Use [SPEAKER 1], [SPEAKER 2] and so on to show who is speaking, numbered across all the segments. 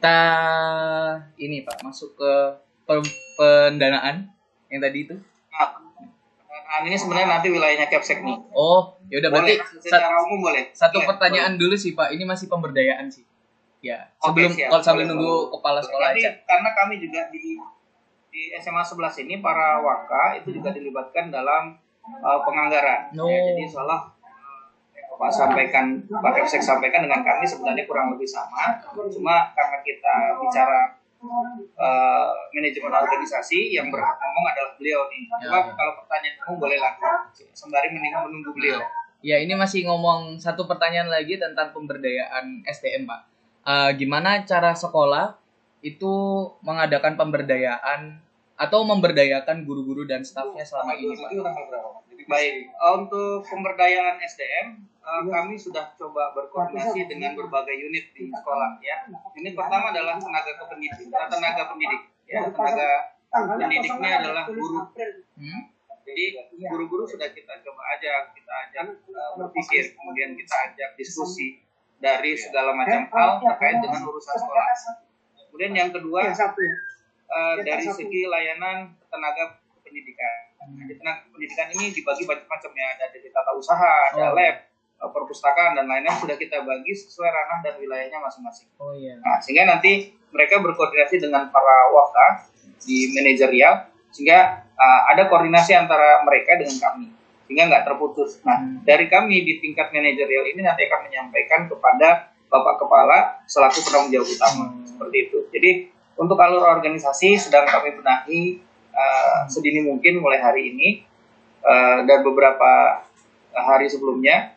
[SPEAKER 1] kita ini Pak masuk ke pendanaan yang tadi itu.
[SPEAKER 2] Nah, ini sebenarnya nanti wilayahnya Kepsek nih.
[SPEAKER 1] Oh, ya udah berarti
[SPEAKER 2] secara umum boleh.
[SPEAKER 1] Satu pertanyaan dulu sih Pak, ini masih pemberdayaan sih. Ya, sebelum kalau sambil nunggu kepala sekolah aja.
[SPEAKER 2] Karena kami juga di SMA 11 ini para waka itu juga dilibatkan dalam penganggaran.
[SPEAKER 1] No.
[SPEAKER 2] Ya, jadi seolah Pak Kepsek sampaikan dengan kami sebenarnya kurang lebih sama. Cuma karena kita bicara manajemen organisasi, yang berhak ngomong adalah beliau nih. Coba kalau pertanyaan kamu boleh langsung sembari menunggu beliau.
[SPEAKER 1] Ya, ini masih ngomong satu pertanyaan lagi tentang pemberdayaan SDM Pak. Gimana cara sekolah itu mengadakan pemberdayaan atau memberdayakan guru-guru dan stafnya selama ini Pak?
[SPEAKER 2] Baik, untuk pemberdayaan SDM kami sudah coba berkoordinasi dengan berbagai unit di sekolah ya. Unit pertama adalah tenaga pendidik ya. Tenaga pendidiknya adalah guru. Jadi guru-guru sudah kita coba ajak berpikir, kemudian kita ajak diskusi dari segala macam hal terkait dengan urusan sekolah. Kemudian yang kedua dari segi layanan tenaga pendidikan. Jadi tenaga pendidikan ini dibagi macam-macam ya, ada dari tata usaha, ada lab, perpustakaan dan lain-lain sudah kita bagi sesuai ranah dan wilayahnya masing-masing. Nah, sehingga nanti mereka berkoordinasi dengan para waka di manajerial sehingga ada koordinasi antara mereka dengan kami sehingga nggak terputus. Nah, dari kami di tingkat manajerial ini nanti akan menyampaikan kepada Bapak Kepala selaku penanggung jawab utama seperti itu. Jadi untuk alur organisasi sedang kami benahi sedini mungkin mulai hari ini dan beberapa hari sebelumnya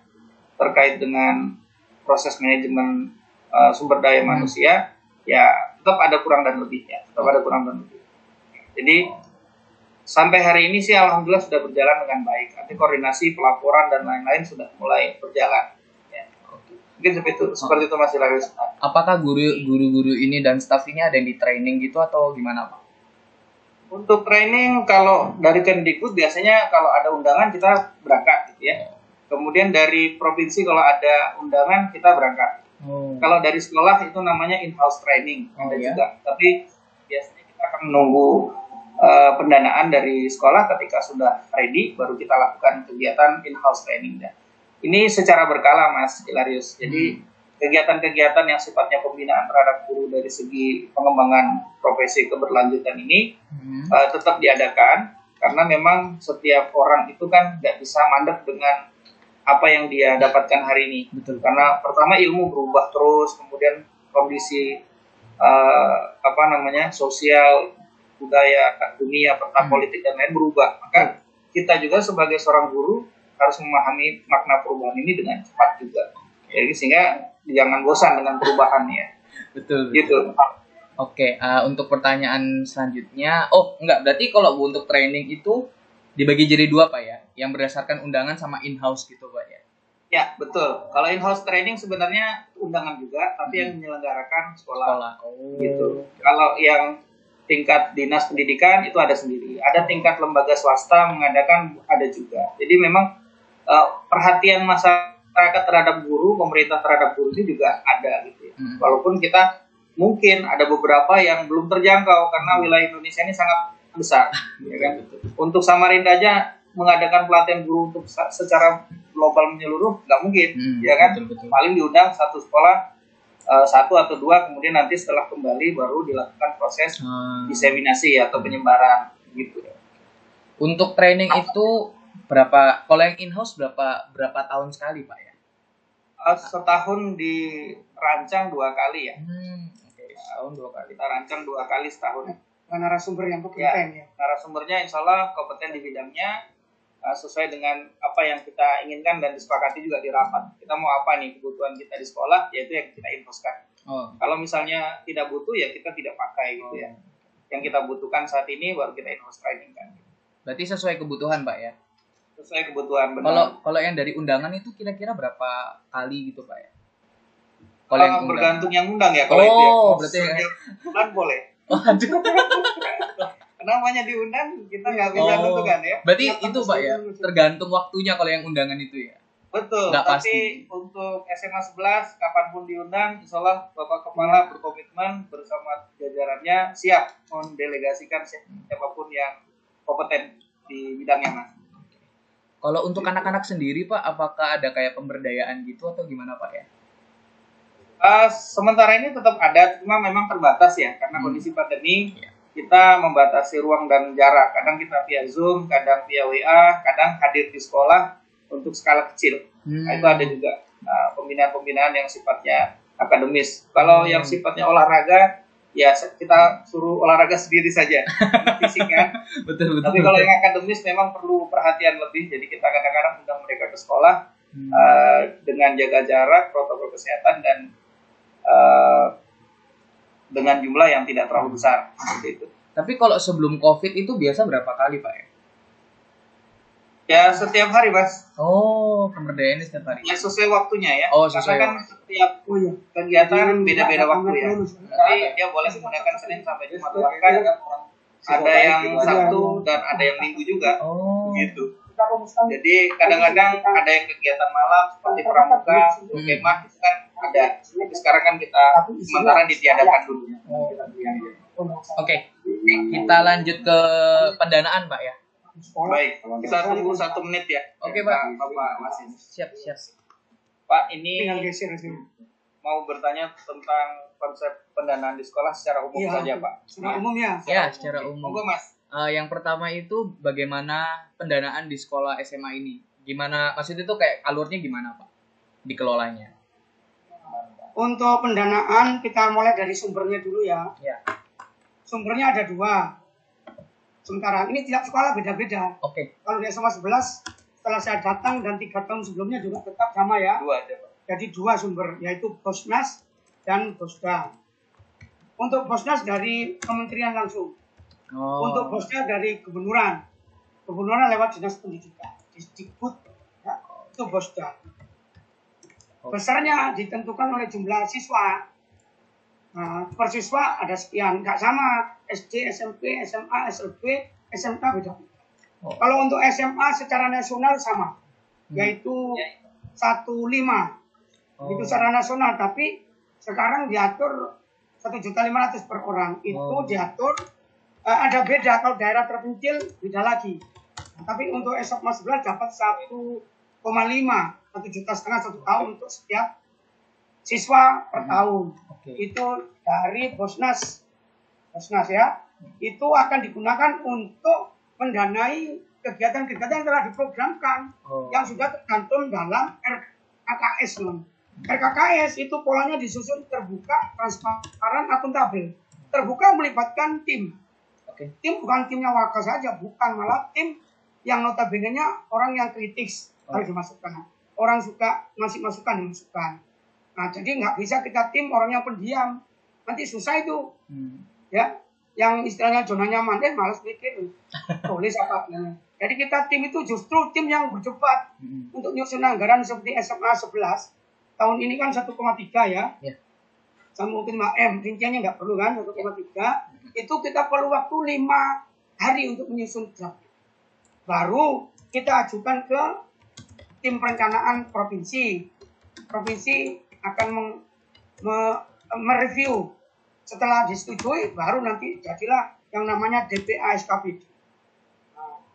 [SPEAKER 2] terkait dengan proses manajemen sumber daya manusia, ya tetap ada kurang dan lebihnya, Jadi sampai hari ini sih alhamdulillah sudah berjalan dengan baik. Nanti koordinasi, pelaporan dan lain-lain sudah mulai berjalan. Ya. Mungkin seperti itu Mas Hilarius.
[SPEAKER 1] Apakah guru-guru ini dan staf ini ada yang di training gitu atau gimana Pak?
[SPEAKER 2] Untuk training kalau dari Kemdikbud biasanya kalau ada undangan kita berangkat gitu ya. Kemudian dari provinsi kalau ada undangan kita berangkat. Kalau dari sekolah itu namanya in-house training juga. Tapi biasanya kita akan menunggu pendanaan dari sekolah ketika sudah ready baru kita lakukan kegiatan in-house training. Ini secara berkala Mas Hilarius. Jadi kegiatan-kegiatan yang sifatnya pembinaan terhadap guru dari segi pengembangan profesi keberlanjutan ini tetap diadakan karena memang setiap orang itu kan nggak bisa mandek dengan apa yang dia dapatkan hari ini.
[SPEAKER 1] Betul.
[SPEAKER 2] Karena pertama ilmu berubah terus, kemudian kondisi sosial, budaya, dunia, peta politik dan lain berubah. Maka kita juga sebagai seorang guru harus memahami makna perubahan ini dengan cepat juga. Jadi sehingga jangan bosan dengan perubahannya.
[SPEAKER 1] Betul.
[SPEAKER 2] Gitu.
[SPEAKER 1] Oke, untuk pertanyaan selanjutnya, berarti kalau untuk training itu dibagi jadi dua Pak ya, yang berdasarkan undangan sama in-house gitu Pak ya?
[SPEAKER 2] Ya betul. Kalau in-house training sebenarnya undangan juga, tapi yang menyelenggarakan sekolah. Gitu. Kalau yang tingkat dinas pendidikan itu ada sendiri, ada tingkat lembaga swasta mengadakan ada juga. Jadi memang perhatian masyarakat terhadap guru, pemerintah terhadap guru ini juga ada gitu ya. Walaupun kita mungkin ada beberapa yang belum terjangkau karena wilayah Indonesia ini sangat besar, ya kan? Untuk Samarinda aja mengadakan pelatihan guru untuk secara global menyeluruh nggak mungkin, ya kan? Betul. Paling diundang satu sekolah, satu atau dua, kemudian nanti setelah kembali baru dilakukan proses diseminasi atau penyebaran gitu.
[SPEAKER 1] Untuk training itu berapa? Kalau yang in-house berapa tahun sekali Pak ya?
[SPEAKER 2] Setahun dirancang 2 kali ya.
[SPEAKER 1] Setahun 2 kali.
[SPEAKER 2] Kita rancang 2 kali setahun.
[SPEAKER 3] Narasumber yang kompeten ya.
[SPEAKER 2] Narasumbernya insya Allah kompeten di bidangnya sesuai dengan apa yang kita inginkan dan disepakati juga di rapat. Kita mau apa nih kebutuhan kita di sekolah, yaitu yang kita infoskan. Kalau misalnya tidak butuh ya kita tidak pakai gitu ya. Yang kita butuhkan saat ini baru kita infos training kan.
[SPEAKER 1] Berarti sesuai kebutuhan Pak ya?
[SPEAKER 2] Sesuai kebutuhan benar.
[SPEAKER 1] Kalau yang dari undangan itu kira-kira berapa kali gitu Pak ya?
[SPEAKER 2] Kalau yang bergantung yang undang ya. Kalau itu ya.
[SPEAKER 1] Berarti
[SPEAKER 2] bulan boleh. Namanya diundang kita nggak bisa tentukan ya.
[SPEAKER 1] Berarti itu Pak ya, tergantung waktunya kalau yang undangan itu ya.
[SPEAKER 2] Betul,
[SPEAKER 1] Nggak
[SPEAKER 2] tapi
[SPEAKER 1] pasti.
[SPEAKER 2] untuk SMA 11 kapanpun diundang, insya Allah Bapak Kepala berkomitmen bersama jajarannya siap mendelegasikan siapapun yang kompeten di bidangnya, Mas.
[SPEAKER 1] Kalau untuk anak-anak sendiri Pak, apakah ada kayak pemberdayaan gitu atau gimana Pak ya?
[SPEAKER 2] Sementara ini tetap ada, cuma memang terbatas ya, karena kondisi pandemi
[SPEAKER 1] Iya.
[SPEAKER 2] kita membatasi ruang dan jarak. Kadang kita via Zoom, kadang via WA, kadang hadir di sekolah untuk skala kecil. Nah, itu ada juga pembinaan-pembinaan yang sifatnya akademis. Kalau yang sifatnya olahraga, ya kita suruh olahraga sendiri saja, karena fisik kan.
[SPEAKER 1] Betul.
[SPEAKER 2] Tapi kalau yang akademis memang perlu perhatian lebih, jadi kita kadang-kadang undang mereka ke sekolah dengan jaga jarak, protokol kesehatan, dan dengan jumlah yang tidak terlalu besar. Seperti itu.
[SPEAKER 1] Tapi kalau sebelum COVID itu biasa berapa kali Pak ya?
[SPEAKER 2] Ya setiap hari, Mas.
[SPEAKER 1] Oh, pemberdayaan setiap hari.
[SPEAKER 2] Ya sesuai waktunya ya.
[SPEAKER 1] Oh, sesuai
[SPEAKER 2] Karena kan setiap kegiatan beda-beda waktu ya. Jadi dia boleh menggunakan Senin sampai Jumat, bahkan ada yang Sabtu dan ada yang Minggu juga.
[SPEAKER 1] Oh.
[SPEAKER 2] Gitu. Jadi kadang-kadang ada yang kegiatan malam seperti pramuka, kemah itu kan ada. Tapi sekarang kan kita sementara ditiadakan dulu.
[SPEAKER 1] Oke, kita lanjut ke pendanaan Pak ya.
[SPEAKER 2] Baik, kita tunggu 1 menit ya.
[SPEAKER 1] Oke, Pak.
[SPEAKER 2] Bapak Masin.
[SPEAKER 1] Siap.
[SPEAKER 2] Pak, ini
[SPEAKER 3] Tinggal geser aja.
[SPEAKER 2] mau bertanya tentang konsep pendanaan di sekolah secara umum
[SPEAKER 3] Iya.
[SPEAKER 2] saja, Pak.
[SPEAKER 3] Secara umum ya.
[SPEAKER 1] Ya, secara umum.
[SPEAKER 2] Monggo, Mas.
[SPEAKER 1] Yang pertama itu bagaimana pendanaan di sekolah SMA ini? Gimana, maksudnya itu kayak alurnya gimana Pak? Dikelolanya.
[SPEAKER 3] Untuk pendanaan kita mulai dari sumbernya dulu ya.
[SPEAKER 1] Ya.
[SPEAKER 3] Sumbernya ada 2. Sementara ini tiap sekolah beda-beda.
[SPEAKER 1] Oke.
[SPEAKER 3] Kalau di SMA 11 setelah saya datang dan 3 tahun sebelumnya juga tetap sama ya.
[SPEAKER 2] 2 aja, Pak.
[SPEAKER 3] Jadi 2 sumber, yaitu Bosnas dan Bosda. Untuk Bosnas dari kementerian langsung.
[SPEAKER 1] Oh.
[SPEAKER 3] Untuk Bosda dari kebenuran. Kebenuran lewat dinas pendidikan. Disdikbud, ya, itu Bosda. Besarnya ditentukan oleh jumlah siswa. Nah, per siswa ada sekian, nggak sama SD, SMP, SMA, SLB, SMK beda. Kalau untuk SMA secara nasional sama, yaitu 1,5. Itu secara nasional, tapi sekarang diatur 1.500.000 per orang. Itu diatur ada beda, kalau daerah terpencil beda lagi. Nah, tapi untuk SMA 11 dapat 1,5, 1,5 juta 1 tahun untuk setiap siswa per tahun. Itu dari Bosnas ya. Itu akan digunakan untuk mendanai kegiatan-kegiatan yang telah diprogramkan yang sudah tercantum dalam RKKS. RKKS itu polanya disusun terbuka, transparan, akuntabel. Terbuka melibatkan tim. Tim bukan timnya wakil saja, bukan, malah tim yang notabene-nya orang yang kritis harus dimasukkan. Orang suka ngasih masukan, dimasukkan. Nah, jadi nggak bisa kita tim orang yang pendiam. Nanti susah itu. Ya, yang istilahnya zona nyaman, malas mikir. Tulis apa. Jadi kita tim itu justru tim yang berdebat untuk nyusun anggaran seperti SMA 11. Tahun ini kan 1,3 ya. Sama mungkin 5M, rinciannya nggak perlu kan, 1,3. Itu kita perlu waktu 5 hari untuk menyusun draft. Baru kita ajukan ke tim perencanaan provinsi. Provinsi akan mereview. Setelah disetujui, baru nanti jadilah yang namanya DPA SKPD.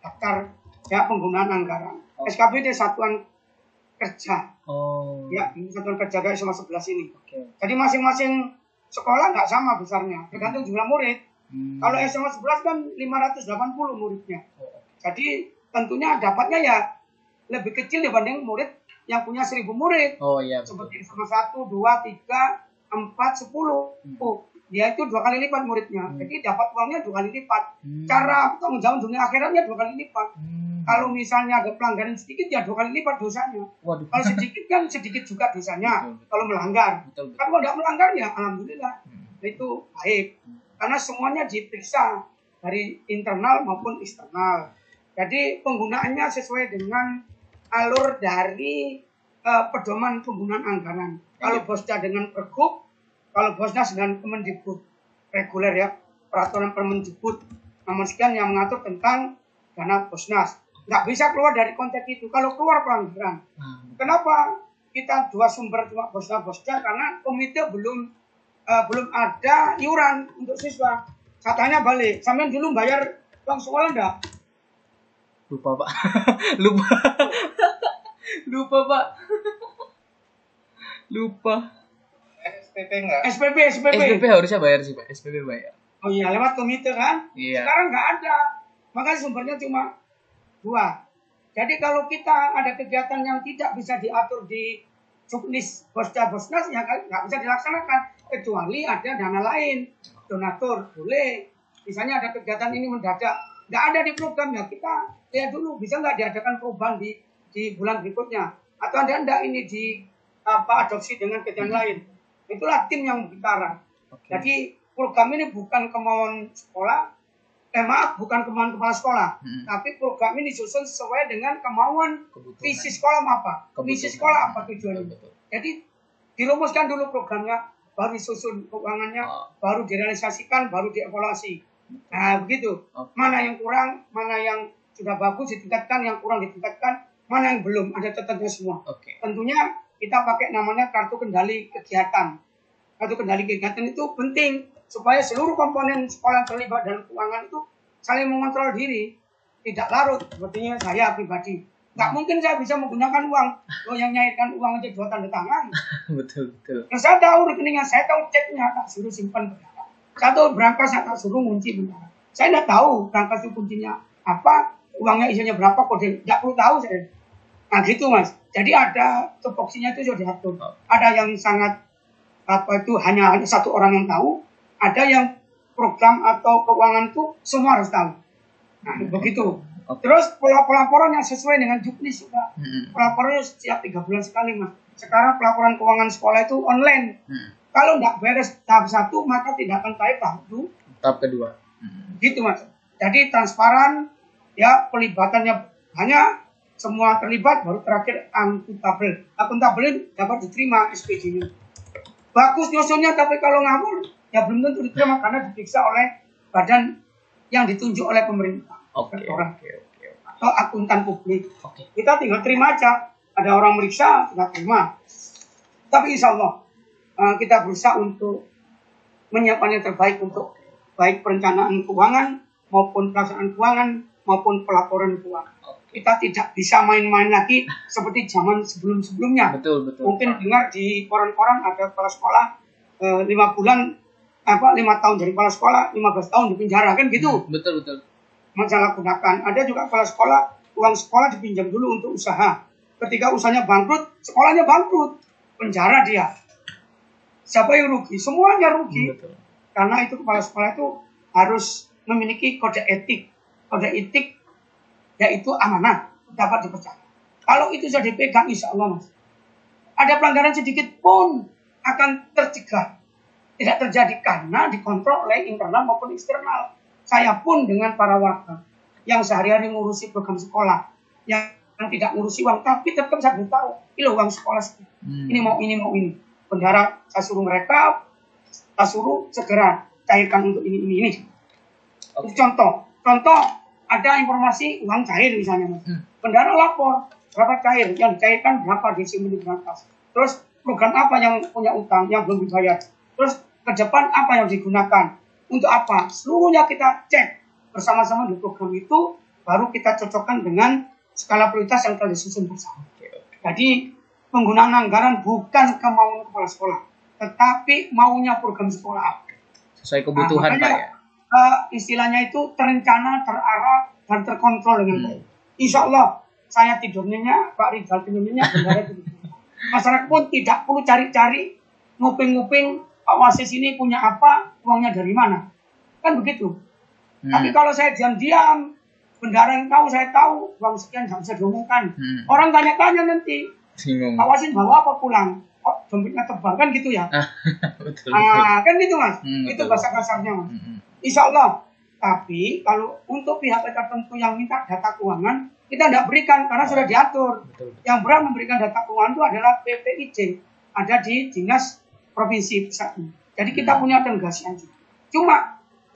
[SPEAKER 3] Daftar ya penggunaan anggaran. SKPD Satuan Kerja. Ya, ini Satuan Kerja kayak SMA 11 ini. Jadi masing-masing sekolah nggak sama besarnya, tergantung jumlah murid. Kalau SMA 11 kan 580 muridnya. Jadi tentunya dapatnya ya lebih kecil dibanding murid yang punya 1.000 murid. Seperti SMA 1, 2, 3, 4, 10. Dia itu 2 kali lipat muridnya. Jadi dapat uangnya 2 kali lipat. Cara tanggung jawab dunia akhiratnya 2 kali lipat. Kalau misalnya ada pelanggaran sedikit ya 2 kali lipat dosanya. Kalau sedikit kan sedikit juga dosanya. Kalau melanggar. Kalau tidak melanggar ya alhamdulillah. Itu baik. Karena semuanya diperiksa dari internal maupun eksternal. Jadi penggunaannya sesuai dengan alur dari pedoman penggunaan anggaran. Kalau Bosda dengan Pergub, kalau Bosnas dengan Kemendikbud reguler ya, peraturan Permendikbud nomor sekian yang mengatur tentang dana Bosnas. nggak bisa keluar dari konteks itu. Kalau keluar pelanggaran. Kenapa kita dua sumber cuma bosnya? Karena komite belum ada iuran untuk siswa. Katanya balik. Sampai dulu bayar uang sekolah enggak?
[SPEAKER 1] Lupa Pak. Lupa Pak. Lupa.
[SPEAKER 2] SPP enggak?
[SPEAKER 3] SPP
[SPEAKER 1] harusnya bayar sih Pak. SPP bayar.
[SPEAKER 3] Oh iya, lewat komite kan?
[SPEAKER 1] Iya.
[SPEAKER 3] Sekarang nggak ada. Makanya sumbernya cuma 2. Jadi kalau kita ada kegiatan yang tidak bisa diatur di juknis bosnas ya nggak bisa dilaksanakan kecuali ada dana lain, donatur boleh. Misalnya ada kegiatan ini mendadak, nggak ada di program ya kita lihat dulu bisa nggak diadakan perubahan di bulan berikutnya atau ada ini di adopsi dengan kegiatan lain. Itulah tim yang bicara. Jadi program ini bukan kemauan sekolah, bukan kemauan kepala sekolah, tapi program ini disusun sesuai dengan kemauan visi sekolah apa, misi sekolah apa tujuannya. Jadi dirumuskan dulu programnya, baru disusun keuangannya, baru direalisasikan, baru dievaluasi. Nah begitu. Mana yang kurang, mana yang sudah bagus ditingkatkan, yang kurang ditingkatkan, mana yang belum ada catatnya semua. Tentunya kita pakai namanya kartu kendali kegiatan. Kartu kendali kegiatan itu penting supaya seluruh komponen sekolah yang terlibat dalam keuangan itu saling mengontrol diri, tidak larut. Sepertinya saya pribadi, nggak mungkin saya bisa menggunakan uang. Yang nyairkan uang aja 2 tanda tangan.
[SPEAKER 1] Betul.
[SPEAKER 3] Nah, saya tahu rekeningnya, saya tahu ceknya, tak suruh simpan bendara. Saya tahu berangkas, saya tak suruh kunci bendara. Saya nggak tahu berangkas itu kuncinya apa, uangnya isinya berapa, kode nggak perlu tahu saya. Nah gitu Mas. Jadi ada tupoksinya itu sudah diatur. Ada yang sangat hanya satu orang yang tahu. Ada yang program atau keuangan itu semua harus tahu. Nah, begitu. Terus pelaporannya sesuai dengan juknis juga. Pelaporannya setiap 3 bulan sekali, Mas. Sekarang pelaporan keuangan sekolah itu online. Kalau nggak beres tahap 1, maka tidak akan naik tahap
[SPEAKER 1] 2.
[SPEAKER 3] Gitu, Mas. Jadi transparan, ya pelibatannya hanya semua terlibat, baru terakhir akuntabel. Akuntabel dapat diterima SPJ-nya. Bagus nyusunnya, tapi kalau ngawur, ya belum tentu diterima karena diperiksa oleh badan yang ditunjuk oleh pemerintah. Atau akuntan publik. Kita tinggal terima aja. Ada orang meriksa, kita terima. Tapi insya Allah kita berusaha untuk menyiapkan yang terbaik untuk baik perencanaan keuangan maupun pelaksanaan keuangan maupun pelaporan keuangan. Kita tidak bisa main-main lagi seperti zaman sebelum-sebelumnya.
[SPEAKER 1] Betul.
[SPEAKER 3] Mungkin dengar di koran-koran ada kepala sekolah 5 tahun jadi kepala sekolah, 15 tahun di penjara kan gitu.
[SPEAKER 1] Betul.
[SPEAKER 3] Masalah gunakan. Ada juga kepala sekolah, uang sekolah dipinjam dulu untuk usaha. Ketika usahanya bangkrut, sekolahnya bangkrut, penjara dia. Siapa yang rugi? Semuanya rugi.
[SPEAKER 1] Betul.
[SPEAKER 3] Karena itu kepala sekolah itu harus memiliki kode etik. Kode etik yaitu amanah, dapat dipercaya. Kalau itu sudah dipegang, insya Allah Mas, ada pelanggaran sedikit pun akan tercegah. Tidak terjadi karena dikontrol oleh internal maupun eksternal. Saya pun dengan para warga yang sehari-hari ngurusi program sekolah, yang tidak ngurusi uang, tapi tetap saya tahu, ini uang sekolah, ini mau ini. Bendara saya suruh mereka, saya suruh segera cairkan untuk ini. Itu contoh, ada informasi uang cair misalnya, Mas. Bendara lapor berapa cair, yang dicairkan berapa di sini berangkas. Terus program apa yang punya utang yang belum dibayar. Terus ke depan apa yang digunakan, untuk apa, seluruhnya kita cek bersama-sama di program itu, baru kita cocokkan dengan skala prioritas yang telah disusun bersama. Jadi penggunaan anggaran bukan kemauan kepala sekolah, tetapi maunya program sekolah.
[SPEAKER 1] Sesuai kebutuhan Pak ya.
[SPEAKER 3] Istilahnya itu terencana, terarah, dan terkontrol dengan baik. Insya Allah saya tidurnya, Pak Rizal tidurnya, bendara tidur. Masyarakat pun tidak perlu cari-cari, nguping-nguping, Pak Wasis ini punya apa, uangnya dari mana. Kan begitu. Tapi kalau saya diam-diam, bendara yang tahu, saya tahu, uang sekian nggak bisa diumumkan. Orang tanya-tanya nanti, Pak Wasis bawa apa pulang? Oh, dompetnya tebal, kan gitu ya.
[SPEAKER 1] Betul.
[SPEAKER 3] Kan gitu Mas. Itu bahasa kasarnya Mas. Insya Allah. Tapi kalau untuk pihak tertentu yang minta data keuangan, kita tidak berikan karena sudah diatur. Yang berhak memberikan data keuangan itu adalah PPIJ, ada di Dinas Provinsi Pusat. Jadi kita punya delegasi juga. Cuma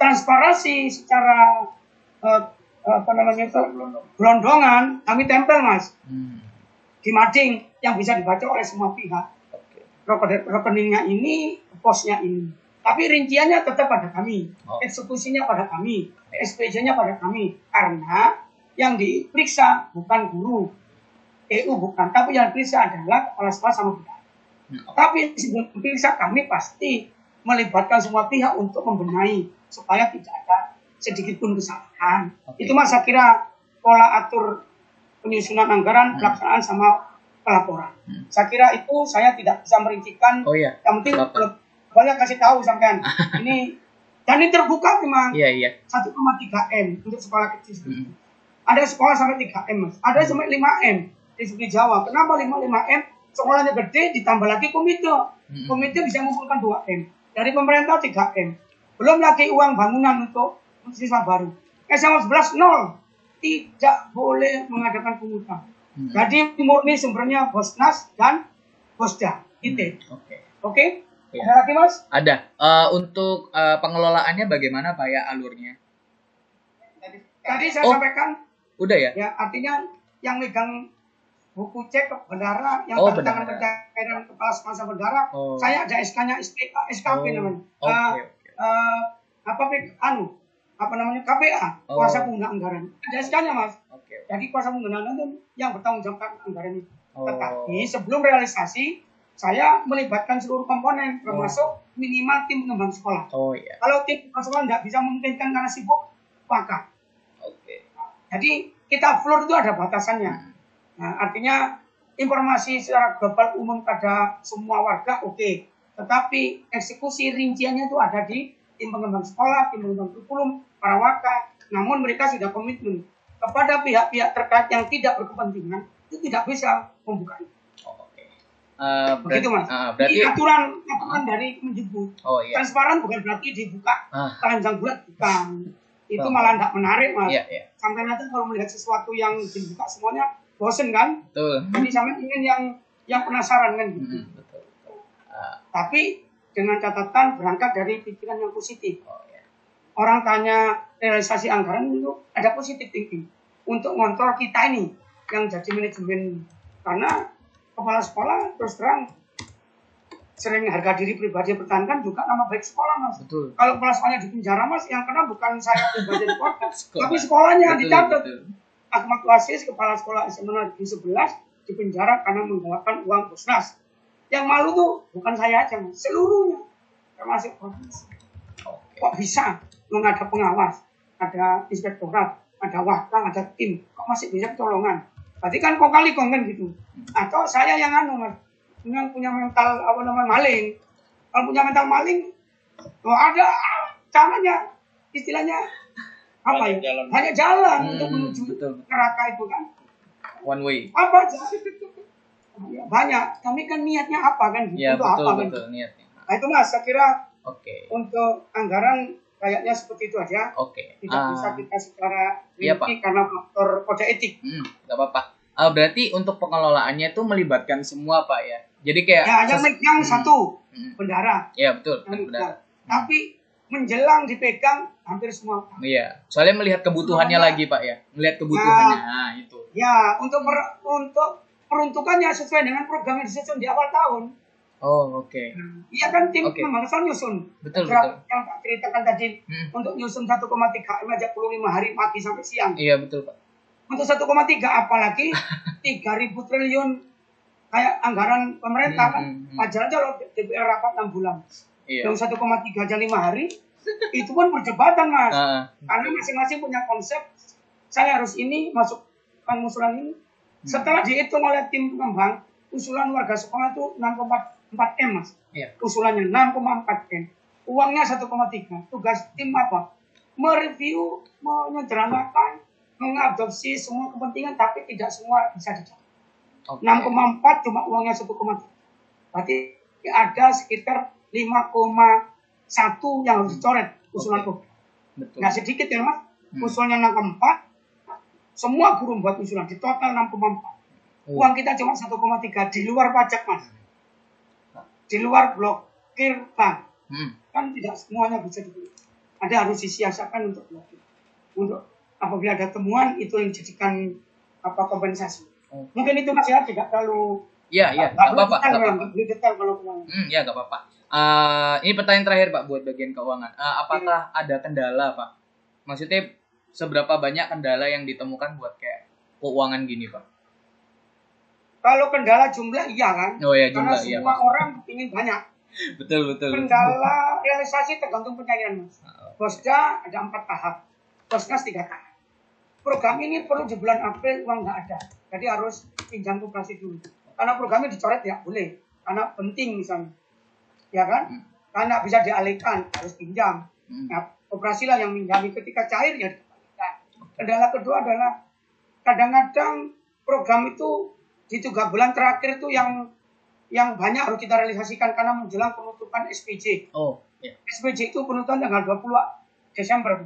[SPEAKER 3] transparansi secara apa namanya itu gelondongan kami tempel Mas di mading yang bisa dibaca oleh semua pihak. Rekeningnya ini, posnya ini. Tapi rinciannya tetap pada kami, eksekusinya pada kami, SPJ-nya pada kami. Karena yang diperiksa bukan guru, EU bukan, tapi yang diperiksa adalah kepala sekolah sama guru. Tapi sebelum diperiksa kami pasti melibatkan semua pihak untuk membenahi supaya tidak ada sedikit pun kesalahan. Itu Mas saya kira pola atur penyusunan anggaran, pelaksanaan sama pelaporan. Saya kira itu saya tidak bisa merincikan. Yang penting banyak kasih tahu sampean. Ini dan ini terbuka memang. 1,3 M untuk sekolah kecil. Ada sekolah sampai 3 M, Mas. Ada sampai 5 M di segi Jawa. Kenapa 5 M? Sekolahnya gede ditambah lagi komite. Komite bisa mengumpulkan 2 M. Dari pemerintah 3 M. Belum lagi uang bangunan untuk siswa baru. SMA 11 0. Tidak boleh mengadakan pungutan. Jadi murni sumbernya Bosnas dan Bosda. Oke?
[SPEAKER 1] Ya.
[SPEAKER 3] Ada lagi Mas?
[SPEAKER 1] Ada. Untuk pengelolaannya bagaimana Pak ya alurnya?
[SPEAKER 3] Tadi saya sampaikan.
[SPEAKER 1] Udah ya?
[SPEAKER 3] Ya artinya yang megang buku cek ke bendara, yang tangan pencairan kepala sekolah sama bendara, saya ada SK-nya SKP namanya. Apa namanya KPA, kuasa pengguna anggaran. Ada SK-nya Mas. Jadi kuasa pengguna anggaran itu yang bertanggung jawab anggaran itu. Tetapi sebelum realisasi, saya melibatkan seluruh komponen, termasuk minimal tim pengembang sekolah. Kalau tim pengembang sekolah tidak bisa memungkinkan karena sibuk, maka. Jadi kita floor itu ada batasannya. Nah, artinya informasi secara global umum pada semua warga tetapi eksekusi rinciannya itu ada di tim pengembang sekolah, tim pengembang kurikulum, para waka. Namun mereka sudah komitmen kepada pihak-pihak terkait yang tidak berkepentingan itu tidak bisa membuka itu. Begitu Mas. Berarti aturan dari Kemendikbud. Transparan bukan berarti dibuka telanjang bulat, bukan. Itu malah tidak menarik Mas. Sampai nanti kalau melihat sesuatu yang dibuka semuanya bosen kan? Jadi sampai ingin yang penasaran kan gitu. Tapi dengan catatan berangkat dari pikiran yang positif. Orang tanya realisasi anggaran itu ada positif thinking untuk ngontrol kita ini yang jadi manajemen, karena kepala sekolah terus terang sering harga diri pribadi pertahankan juga nama baik sekolah Mas. Kalau kepala sekolahnya di penjara Mas, yang kena bukan saya pribadi di kota, tapi sekolahnya dicatat. Ahmad Wasis, kepala sekolah SMA Negeri 11 di penjara karena menggelapkan uang Bosnas. Yang malu tuh bukan saya aja, seluruhnya, termasuk provinsi. Kok bisa ada pengawas, ada inspektorat, ada wakil, ada tim, kok masih bisa pertolongan? Berarti kan kok kali kongen gitu. Atau saya yang Mas, yang punya mental maling. Kalau punya mental maling, ada caranya, istilahnya hanya jalan untuk menuju neraka itu kan.
[SPEAKER 1] One way.
[SPEAKER 3] Apa aja? Banyak. Kami kan niatnya apa kan?
[SPEAKER 1] Ya, betul niatnya.
[SPEAKER 3] Nah itu Mas, saya kira untuk anggaran kayaknya seperti itu aja. Tidak bisa kita secara rinci karena faktor kode etik.
[SPEAKER 1] Gak apa-apa. Berarti untuk pengelolaannya itu melibatkan semua Pak ya. Jadi kayak
[SPEAKER 3] yang satu bendara.
[SPEAKER 1] Iya betul. Bendara.
[SPEAKER 3] Tapi menjelang dipegang hampir semua.
[SPEAKER 1] Iya. Soalnya melihat kebutuhannya lagi Pak ya. Melihat kebutuhannya. Nah itu. Ya
[SPEAKER 3] untuk peruntukannya sesuai dengan program yang disusun di awal tahun. Iya kan tim pembahasan nyusun.
[SPEAKER 1] Betul.
[SPEAKER 3] Yang tak ceritakan tadi untuk nyusun 1,3 M aja 25 hari pagi sampai siang.
[SPEAKER 1] Iya betul Pak.
[SPEAKER 3] Untuk 1,3 apalagi 3.000 triliun kayak anggaran pemerintah kan. Wajar aja loh DPR rapat 6 bulan. Yang 1,3 aja 5 hari itu pun perdebatan Mas. Karena masing-masing punya konsep. Saya harus ini masukkan usulan ini. Setelah dihitung oleh tim pengembang, usulan warga sekolah itu 6,4 M Mas. Usulannya 6,4 M. Uangnya 1,3. Tugas tim apa? Mereview, menyederhanakan, mengadopsi semua kepentingan, tapi tidak semua bisa dicapai. 6,4 cuma uangnya 1,3. Berarti ada sekitar 5,1 yang harus dicoret usulan itu. Nggak sedikit ya Mas. Usulnya 6,4. Semua guru buat usulan di total 6,4. Uang kita cuma 1,3 di luar pajak Mas. Di luar blokir bank. Kan tidak semuanya bisa dibeli. Ada harus disiasakan untuk blokir. Untuk apabila ada temuan itu yang dijadikan kompensasi. Mungkin itu Mas ya, tidak terlalu
[SPEAKER 1] nggak apa-apa.
[SPEAKER 3] Detail kalau keuangan.
[SPEAKER 1] Ya nggak apa-apa. Ini pertanyaan terakhir Pak buat bagian keuangan. Apakah ada kendala Pak? Maksudnya seberapa banyak kendala yang ditemukan buat kayak keuangan gini Pak?
[SPEAKER 3] Kalau kendala jumlah iya kan?
[SPEAKER 1] Oh ya
[SPEAKER 3] karena
[SPEAKER 1] jumlah iya.
[SPEAKER 3] Semua orang ingin banyak.
[SPEAKER 1] Betul.
[SPEAKER 3] Kendala realisasi tergantung pencairan Mas. Bosda ada 4 tahap, Bosnas 3 tahap. Program ini perlu di bulan April uang nggak ada, jadi harus pinjam koperasi dulu. Karena programnya dicoret ya boleh, karena penting misalnya, ya kan? Karena bisa dialihkan harus pinjam. Nah, koperasi lah yang minjami ketika cair ya dikembalikan. Kendala kedua adalah kadang-kadang program itu di 3 bulan terakhir itu yang banyak harus kita realisasikan karena menjelang penutupan SPJ. SPJ itu penutupan tanggal 20 Desember.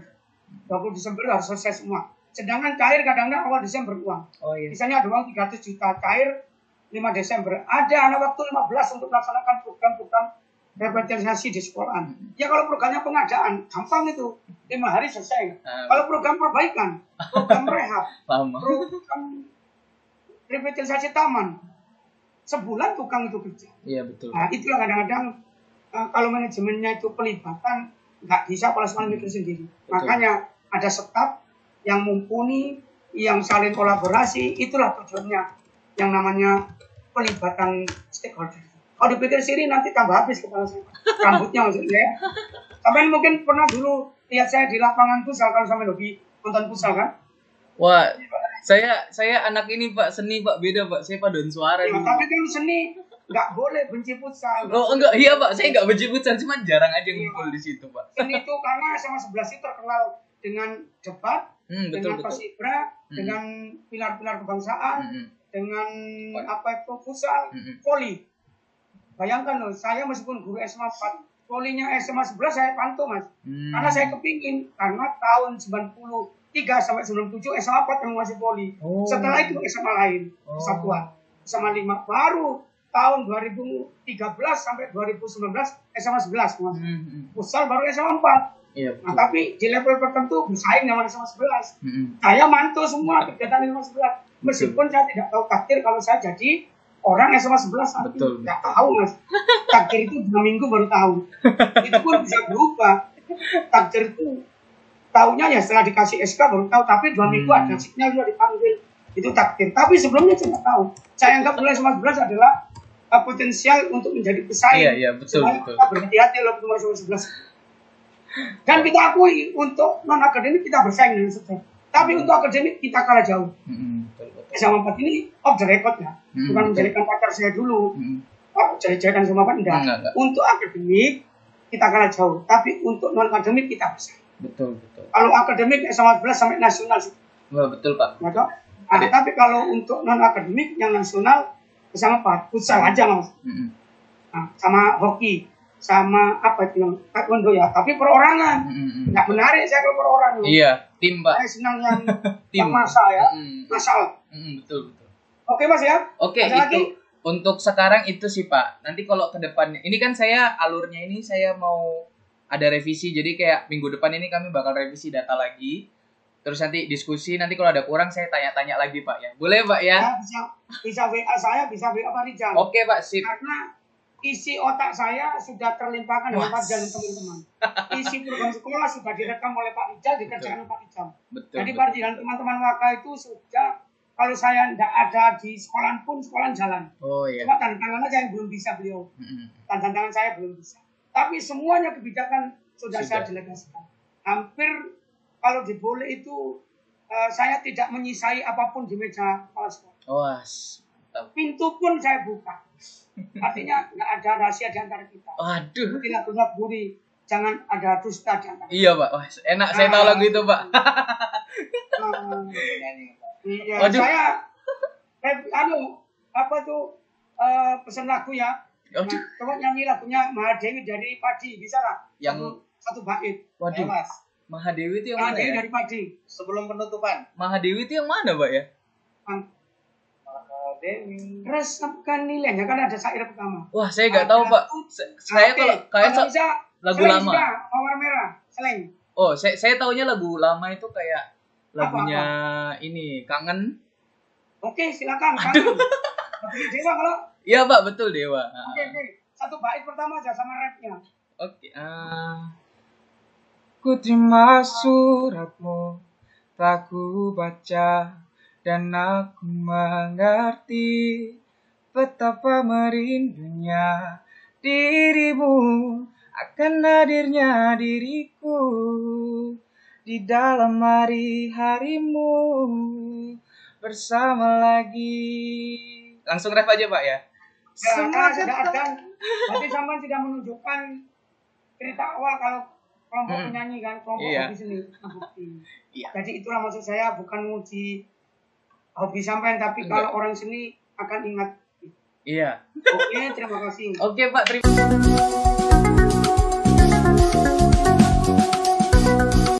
[SPEAKER 3] 20 Desember harus selesai semua. Sedangkan cair kadang-kadang awal Desember uang. Misalnya ada uang 300 juta, cair 5 Desember. Ada anak waktu 15 untuk melaksanakan program-program revitalisasi di sekolah. Ya kalau programnya pengadaan, gampang itu. 5 hari selesai. Kalau program perbaikan, program rehab, program revitalisasi taman, sebulan tukang itu kerja.
[SPEAKER 1] Iya betul.
[SPEAKER 3] Nah, itulah kadang-kadang kalau manajemennya itu pelibatan nggak bisa kalau semuanya mikir sendiri.
[SPEAKER 1] Betul.
[SPEAKER 3] Makanya ada staf yang mumpuni, yang saling kolaborasi, itulah tujuannya yang namanya pelibatan stakeholder. Kalau dipikir sendiri nanti tambah habis kepala saya. Rambutnya maksudnya ya. Sampai mungkin pernah dulu lihat saya di lapangan futsal kalau sampai hobi nonton futsal kan?
[SPEAKER 1] Wah, saya anak ini Pak, seni Pak, beda Pak. Saya paduan suara
[SPEAKER 3] ya, tapi kan seni nggak boleh benci futsal.
[SPEAKER 1] Enggak, iya Pak, saya nggak benci futsal, cuman jarang aja ngumpul di situ Pak.
[SPEAKER 3] Seni itu karena SMA 11 itu terkenal dengan debat, dengan pasibra, dengan pilar-pilar kebangsaan, dengan futsal, voli. Bayangkan loh, saya meskipun guru SMA 4, volinya SMA 11 saya pantau Mas. Karena saya kepingin, karena tahun 93 sampai 97 SMA 4 yang masih voli. Setelah itu SMA lain, kesatuan. SMA 5 baru tahun 2013 sampai 2019 SMA 11 Mas. Futsal baru SMA 4. Nah, tapi di level tertentu bersaing dengan SMA 11. Saya mantau semua kegiatan SMA 11. Meskipun saya tidak tahu takdir kalau saya jadi orang SMA 11 nanti tidak tahu Mas. Takdir itu 2 minggu baru tahu. Itu pun bisa berubah. Takdir itu tahunya ya setelah dikasih SK baru tahu, tapi 2 minggu ada signal sudah dipanggil. Itu takdir. Tapi sebelumnya saya tidak tahu. Saya anggap mulai SMA 11 adalah potensial untuk menjadi pesaing.
[SPEAKER 1] Iya, betul.
[SPEAKER 3] Kita berhati-hati loh ketemu SMA 11. Dan kita akui untuk non-akademik kita bersaing dengan sesuatu. Tapi untuk akademik kita kalah jauh. SMA 4 ini off the record ya. Bukan menjadikan pacar saya dulu. Jadi-jadikan sama apa enggak. Untuk akademik kita kalah jauh. Tapi untuk non-akademik kita bersaing.
[SPEAKER 1] Betul.
[SPEAKER 3] Kalau akademik SMA 11 sampai nasional sih.
[SPEAKER 1] Betul Pak.
[SPEAKER 3] Tapi kalau untuk non-akademik yang nasional SMA 4, futsal aja Mas. Sama hoki. Sama taekwondo ya, tapi perorangan. Nggak menarik saya kalau perorangan.
[SPEAKER 1] Iya, tim Pak.
[SPEAKER 3] Saya senang yang
[SPEAKER 1] tim
[SPEAKER 3] masa ya, masal.
[SPEAKER 1] Betul.
[SPEAKER 3] Oke Mas ya.
[SPEAKER 1] Oke, itu lagi? Untuk sekarang itu sih Pak. Nanti kalau ke depannya, ini kan saya alurnya ini saya mau ada revisi, jadi kayak minggu depan ini kami bakal revisi data lagi. Terus nanti diskusi, nanti kalau ada kurang saya tanya-tanya lagi Pak ya. Boleh Pak ya?
[SPEAKER 3] Bisa WA saya, bisa WA Pak Rijal.
[SPEAKER 1] Oke Pak, sip.
[SPEAKER 3] Karena isi otak saya sudah terlimpahkan dengan Pak Rijal dan teman-teman. Isi program sekolah sudah direkam oleh Pak Rijal, dikerjakan oleh Pak Rijal. Jadi Pak Rijal dan teman-teman Waka itu sudah, kalau saya tidak ada di sekolah pun, sekolah jalan. Cuma tantangan aja yang belum bisa beliau. Tantangan saya belum bisa. Tapi semuanya kebijakan sudah saya delegasikan. Hampir kalau diboleh itu, saya tidak menyisai apapun di meja kepala sekolah. Pintu pun saya buka. Artinya nggak ada rahasia di antara kita.
[SPEAKER 1] Waduh.
[SPEAKER 3] Tidak punya buri, jangan ada dusta di antara kita.
[SPEAKER 1] Iya Pak, wah, enak saya tahu lagu itu Pak.
[SPEAKER 3] Iya, saya pesan lagu ya. Coba nyanyi lagunya Mahadewi dari Padi, bisa lah? Yang satu bait.
[SPEAKER 1] Waduh. Mas. Mahadewi itu yang mana ya?
[SPEAKER 3] Dari Padi.
[SPEAKER 2] Sebelum penutupan.
[SPEAKER 1] Mahadewi itu yang mana Pak ya?
[SPEAKER 3] Resapkan nilainya kan ada syair pertama.
[SPEAKER 1] Wah, saya nggak tahu Pak. Saya kalau kayak lagu lama.
[SPEAKER 3] Mawar merah, seleng.
[SPEAKER 1] Saya taunya lagu lama itu kayak lagunya ini Kangen.
[SPEAKER 3] Oke, silakan. Kangen. Dewa kalau?
[SPEAKER 1] Iya Pak, betul Dewa.
[SPEAKER 3] Oke. Satu bait pertama aja sama rapnya.
[SPEAKER 1] Oke. Ku terima suratmu, tak ku baca, dan aku mengerti betapa merindunya dirimu, akan hadirnya diriku di dalam hari-harimu bersama lagi. Langsung ref aja Pak ya.
[SPEAKER 3] Semua sudah ada. Berarti sampai tidak menunjukkan cerita awal kalau kelompok penyanyi kan, kelompok hobi seni. Iya. Jadi itulah maksud saya, bukan menguji hobi sampean, tapi kalau orang seni akan ingat.
[SPEAKER 1] Iya.
[SPEAKER 3] Oke, terima kasih.
[SPEAKER 1] Oke Pak, terima kasih.